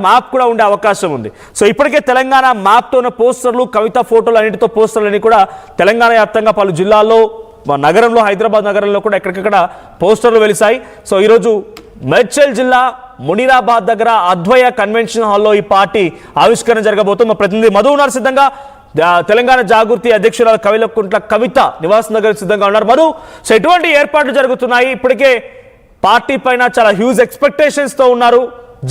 Map కూడా ఉండే అవకాశం ఉంది. సో ఇప్పటికే తెలంగాణ మ్యాప్తో ఉన్న పోస్టర్లు, కవిత ఫోటోలు అన్నిటితో పోస్టర్లు కూడా తెలంగాణ వ్యాప్తంగా పలు జిల్లాల్లో, నగరంలో, హైదరాబాద్ నగరంలో కూడా ఎక్కడికక్కడ పోస్టర్లు వెలిసాయి. సో ఈరోజు మేడ్చల్ జిల్లా మునిరాబాద్ దగ్గర అద్వయ కన్వెన్షన్ హాల్లో ఈ పార్టీ ఆవిష్కరణ జరగబోతుంది. మా ప్రతినిధి మధు ఉన్నారు సిద్ధంగా. తెలంగాణ జాగృతి అధ్యక్షురాలు కవిలకుంట్ల కవిత నివాసం దగ్గర సిద్ధంగా ఉన్నారు. మధు, సో ఎటువంటి ఏర్పాట్లు జరుగుతున్నాయి? ఇప్పటికే పార్టీ పైన చాలా హ్యూజ్ ఎక్స్పెక్టేషన్స్తో ఉన్నారు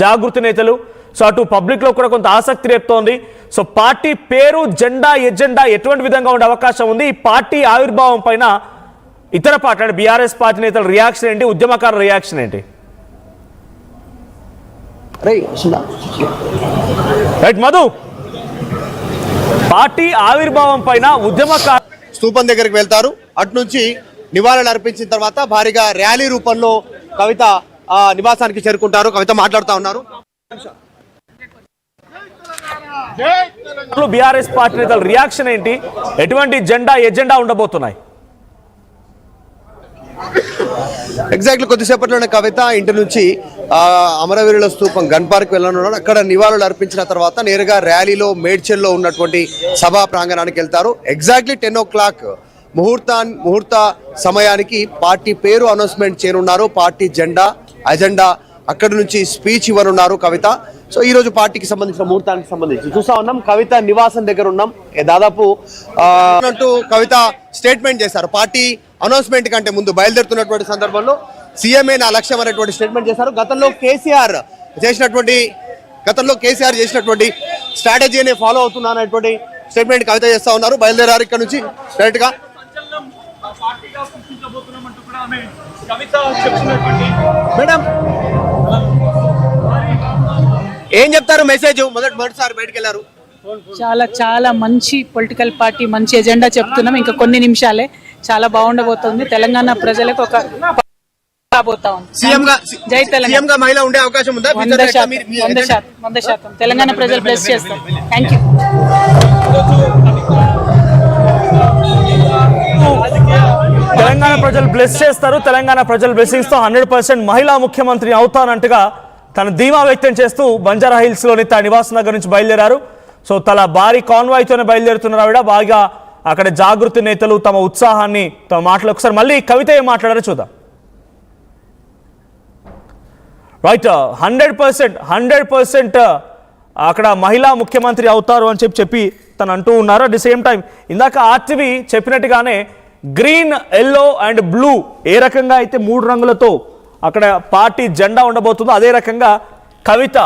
జాగృతి నేతలు. సో అటు పబ్లిక్లో కూడా కొంత ఆసక్తి రేపుతోంది. సో పార్టీ పేరు, జెండా, ఎజెండా ఎటువంటి విధంగా ఉండే అవకాశం ఉంది? ఈ పార్టీ ఆవిర్భావం పైన ఇతర పార్టీ అంటే బీఆర్ఎస్ పార్టీ నేతల రియాక్షన్ ఏంటి? ఉద్యమకారుల రియాక్షన్ ఏంటి? రైట్ మధు, పార్టీ ఆవిర్భావం పైన ఉద్యమకారు స్తూపం దగ్గరికి వెళ్తారు. అటు నుంచి నివాళులు అర్పించిన తర్వాత భారీగా ర్యాలీ రూపంలో కవిత నివాసానికి చేరుకుంటారు. కవిత మాట్లాడుతూ ఉన్నారు. బీఆర్ఎస్ పార్టీ నేతల రియాక్షన్ ఏంటి? ఎటువంటి జెండా, ఎజెండా ఉండబోతున్నాయి? ఎగ్జాక్ట్లీ కొద్దిసేపట్లోనే కవిత ఇంటి నుంచి అమరవీరుల స్తూపం గన్ పార్క్ వెళ్ళనున్నాడు. అక్కడ నివాళులు అర్పించిన తర్వాత నేరుగా ర్యాలీలో మేడ్చల్లో ఉన్నటువంటి సభా ప్రాంగణానికి వెళ్తారు. ఎగ్జాక్ట్లీ 10 o'clock ముహూర్త సమయానికి పార్టీ పేరు అనౌన్స్మెంట్ చేయనున్నారు. పార్టీ జెండా, అజెండా, అక్కడి నుంచి స్పీచ్ ఇవ్వనున్నారు కవిత. సో ఈ రోజు పార్టీకి సంబంధించిన ముహూర్తానికి సంబంధించి చూస్తా ఉన్నాం. కవిత నివాసం దగ్గర ఉన్నాం. దాదాపు అంటూ కవిత స్టేట్మెంట్ చేశారు. పార్టీ అనౌన్స్మెంట్ కంటే ముందు బయలుదేరుతున్నటువంటి సందర్భంలో సీఎంఏ నా లక్ష్యం అనేటువంటి స్టేట్మెంట్ చేశారు. గతంలో కేసీఆర్ చేసినటువంటి స్ట్రాటజీని ఫాలో అవుతున్నా అనేటువంటి స్టేట్మెంట్ కవిత చేస్తా ఉన్నారు. బయలుదేరారు ఇక్కడ నుంచి డైరెక్ట్ గా. మేడం ఏం చెప్తారు మెసేజ్? మొదటిసారి బయటకు వెళ్ళారు. చాలా చాలా మంచి పొలిటికల్ పార్టీ, మంచి ఎజెండా చెప్తున్నాం. ఇంకా కొన్ని నిమిషాలే. చాలా బాగుండబోతుంది. తెలంగాణ ప్రజలకు ఒక జై తెలంగాణ మహిళ ఉండే అవకాశం ఉందా? 100% తెలంగాణ ప్రజలు బ్లెస్ చేస్తారు. Thank you. తెలంగాణ ప్రజలు బ్లెస్ చేస్తారు. తెలంగాణ ప్రజలు బ్లెస్సింగ్స్ తో 100% మహిళా ముఖ్యమంత్రి అవుతానంటగా తన ధీమా వ్యక్తం చేస్తూ బంజారా హిల్స్ లోని తన నివాసం దగ్గర నుంచి బయలుదేరారు. సో తన భారీ కాన్వాయ్తోనే బయలుదేరుతున్నారు ఆవిడ. బాగా అక్కడ జాగృతి నేతలు తమ ఉత్సాహాన్ని, తమ మాటలు ఒకసారి మళ్ళీ కవిత ఏం మాట్లాడారో చూద్దాం. రైట్, 100% అక్కడ మహిళా ముఖ్యమంత్రి అవుతారు అని చెప్పి తను అంటూ ఉన్నారు. అట్ ది సేమ్ టైం ఇందాక ఆర్టీవీ చెప్పినట్టుగానే గ్రీన్, ఎల్లో అండ్ బ్లూ ఏ రకంగా అయితే 3 రంగులతో అక్కడ పార్టీ జెండా ఉండబోతుందో అదే రకంగా కవిత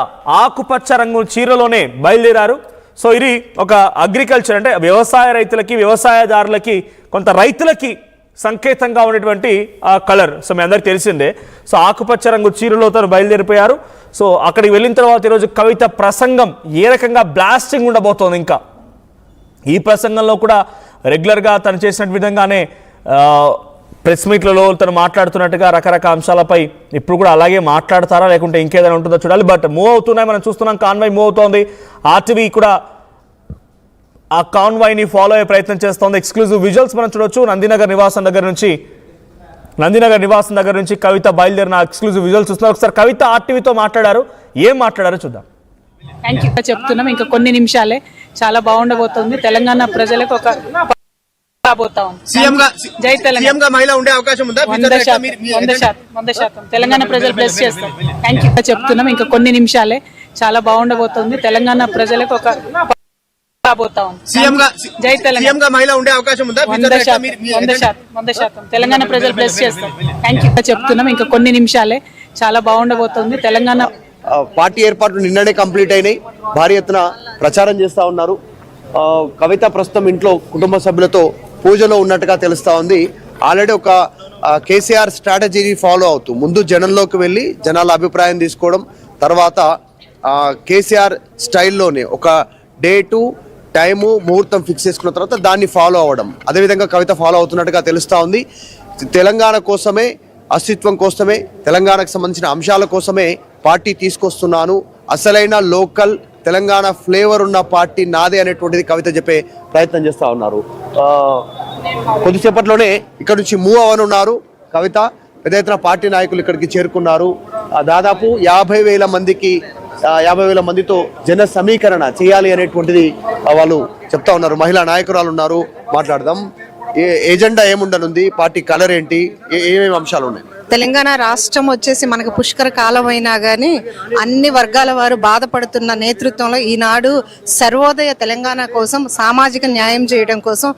ఆకుపచ్చ రంగు చీరలోనే బయలుదేరారు. సో ఇది ఒక అగ్రికల్చర్ అంటే వ్యవసాయ రైతులకి, వ్యవసాయదారులకి, కొంత రైతులకి సంకేతంగా ఉన్నటువంటి ఆ కలర్. సో మీ అందరికి తెలిసిందే. సో ఆకుపచ్చ రంగు చీరలో తను బయలుదేరిపోయారు. సో అక్కడికి వెళ్ళిన తర్వాత ఈరోజు కవిత ప్రసంగం ఏ రకంగా బ్లాస్టింగ్ ఉండబోతోంది. ఇంకా ఈ ప్రసంగంలో కూడా రెగ్యులర్గా తను చేసిన విధంగానే ప్రెస్ మీట్లలో తను మాట్లాడుతున్నట్టుగా రకరకాల అంశాలపై ఇప్పుడు కూడా అలాగే మాట్లాడతారా లేకుంటే ఇంకేదైనా ఉంటుందో చూడాలి. బట్ మూవ్ అవుతున్నాయి, మనం చూస్తున్నాం. కాన్వాయ్ మూవ్ అవుతోంది. ఆర్టీవీ కూడా ఆ కాన్వాయ్ని ఫాలో అయ్యే ప్రయత్నం చేస్తోంది. ఎక్స్క్లూజివ్ విజువల్స్ మనం చూడొచ్చు. నందినగర్ నివాసం దగ్గర నుంచి కవిత బయలుదేరిన ఎక్స్క్లూజివ్ విజువల్స్ చూస్తున్నారు. ఒకసారి కవిత ఆర్టీవీతో మాట్లాడారు. ఏం మాట్లాడారో చూద్దాం. థ్యాంక్ యూ చెప్తున్నాం. ఇంకా కొన్ని నిమిషాలే. చాలా బాగుండబోతుంది. తెలంగాణ ప్రజలకు ఒక జై తెలంగాణ మహిళ ఉండే అవకాశం ఉందా? 100% తెలంగాణ ప్రజలు బ్లెస్ చేస్తారు. థ్యాంక్ యూ చెప్తున్నాం. ఇంకా కొన్ని నిమిషాలే. చాలా బాగుండబోతుంది. తెలంగాణ ప్రజలకు ఒక జై తెలంగాణ మహిళ ఉండే అవకాశం ఉందా? 100% తెలంగాణ ప్రజలు బ్లెస్ చేస్తారు. థ్యాంక్ యూ చెప్తున్నాం. ఇంకా కొన్ని నిమిషాలే. చాలా బాగుండబోతుంది. తెలంగాణ పార్టీ ఏర్పాట్లు నిన్ననే కంప్లీట్ అయినాయి. భారీ ఎత్తున ప్రచారం చేస్తా ఉన్నారు. కవిత ప్రస్తుతం ఇంట్లో కుటుంబ సభ్యులతో పూజలో ఉన్నట్టుగా తెలుస్తా ఉంది. ఆల్రెడీ ఒక కేసీఆర్ స్ట్రాటజీని ఫాలో అవుతూ ముందు జనంలోకి వెళ్ళి జనాల అభిప్రాయం తీసుకోవడం, తర్వాత కేసీఆర్ స్టైల్లోనే ఒక డేటు, టైము, ముహూర్తం ఫిక్స్ చేసుకున్న తర్వాత దాన్ని ఫాలో అవ్వడం, అదేవిధంగా కవిత ఫాలో అవుతున్నట్టుగా తెలుస్తా ఉంది. తెలంగాణ కోసమే, అస్తిత్వం కోసమే, తెలంగాణకు సంబంధించిన అంశాల కోసమే పార్టీ తీసుకొస్తున్నాను, అసలైన లోకల్ తెలంగాణ ఫ్లేవర్ ఉన్న పార్టీ నాదే అనేటువంటిది కవిత చెప్పే ప్రయత్నం చేస్తూ ఉన్నారు. కొద్దిసేపట్లోనే ఇక్కడ నుంచి మూవ్ అవనున్నారు కవిత. పెద్ద ఎత్తున పార్టీ నాయకులు ఇక్కడికి చేరుకున్నారు. దాదాపు 50,000 మందికి 50,000 మందితో జన సమీకరణ చేయాలి అనేటువంటిది వాళ్ళు చెప్తా ఉన్నారు. మహిళా నాయకురాలు ఉన్నారు, మాట్లాడదాం. ఎజెండా ఏముండనుంది, పార్టీ కలర్ ఏంటి, ఏమేమి అంశాలు ఉన్నాయి? తెలంగాణ రాష్ట్రం వచ్చేసి మనకు పుష్కర కాలం అయినా కానీ అన్ని వర్గాల వారు బాధపడుతున్న నేతృత్వంలో ఈనాడు సర్వోదయ తెలంగాణ కోసం సామాజిక న్యాయం చేయడం కోసం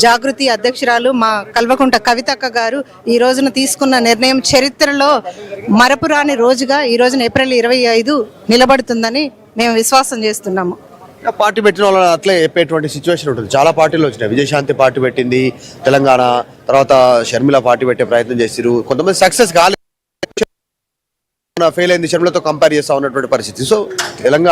జాగృతి అధ్యక్షురాలు మా కల్వకుంట కవితక్క గారు ఈ రోజున తీసుకున్న నిర్ణయం చరిత్రలో మరపురాని రోజుగా ఈ రోజున ఏప్రిల్ 25 నిలబడుతుందని మేము విశ్వాసం చేస్తున్నాము. పార్టీ పెట్టిన వాళ్ళు అట్లే చెప్పేటువంటి సిచ్యువేషన్ ఉంటుంది. చాలా పార్టీలు వచ్చినాయి. విజయశాంతి పార్టీ పెట్టింది తెలంగాణ, తర్వాత షర్మిల పార్టీ పెట్టే ప్రయత్నం చేసిరు. కొంతమంది సక్సెస్ కాలేదు, ఫెయిల్ అయింది, షర్మిలతో కంపేర్ చేస్తా ఉన్నటువంటి పరిస్థితి. సో తెలంగాణ